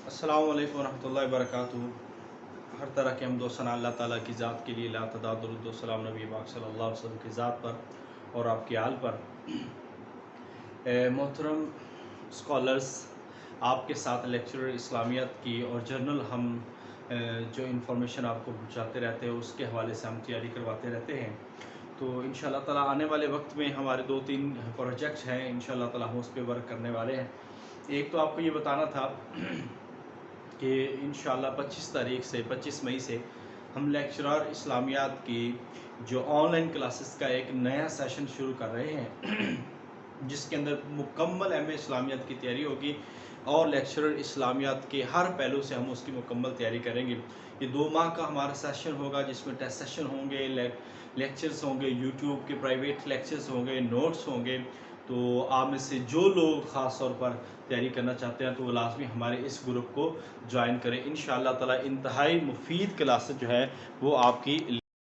السلام علیکم ورحمۃ اللہ وبرکاتہ۔ ہر طرح کے حمد و ثنا اللہ تعالیٰ کی ذات کے لیے، لا تعداد درود و سلام نبی پاک صلی اللہ علیہ وسلم کی ذات پر اور آپ کی آل پر۔ محترم اسکالرس، آپ کے ساتھ لیکچرار اسلامیات کی اور جرنل ہم جو انفارمیشن آپ کو پہنچاتے رہتے ہیں اس کے حوالے سے ہم تیاری کرواتے رہتے ہیں۔ تو انشاءاللہ تعالیٰ آنے والے وقت میں ہمارے 2-3 پروجیکٹس ہیں، انشاءاللہ تعالیٰ ہم اس پہ ورک کرنے والے ہیں۔ ایک تو آپ کو یہ بتانا تھا کہ انشاءاللہ 25 مئی سے ہم لیکچرار اسلامیات کی جو آن لائن کلاسز کا ایک نیا سیشن شروع کر رہے ہیں، جس کے اندر مکمل ایم اے اسلامیات کی تیاری ہوگی اور لیکچرار اسلامیات کے ہر پہلو سے ہم اس کی مکمل تیاری کریں گے۔ یہ 2 ماہ کا ہمارا سیشن ہوگا، جس میں ٹیسٹ سیشن ہوں گے، لیکچرز ہوں گے، یوٹیوب کے پرائیویٹ لیکچرز ہوں گے، نوٹس ہوں گے۔ تو آپ میں سے جو لوگ خاص طور پر تیاری کرنا چاہتے ہیں تو وہ لازمی ہمارے اس گروپ کو جوائن کریں۔ انشاءاللہ تعالی انتہائی مفید کلاسز جو ہے وہ آپ کی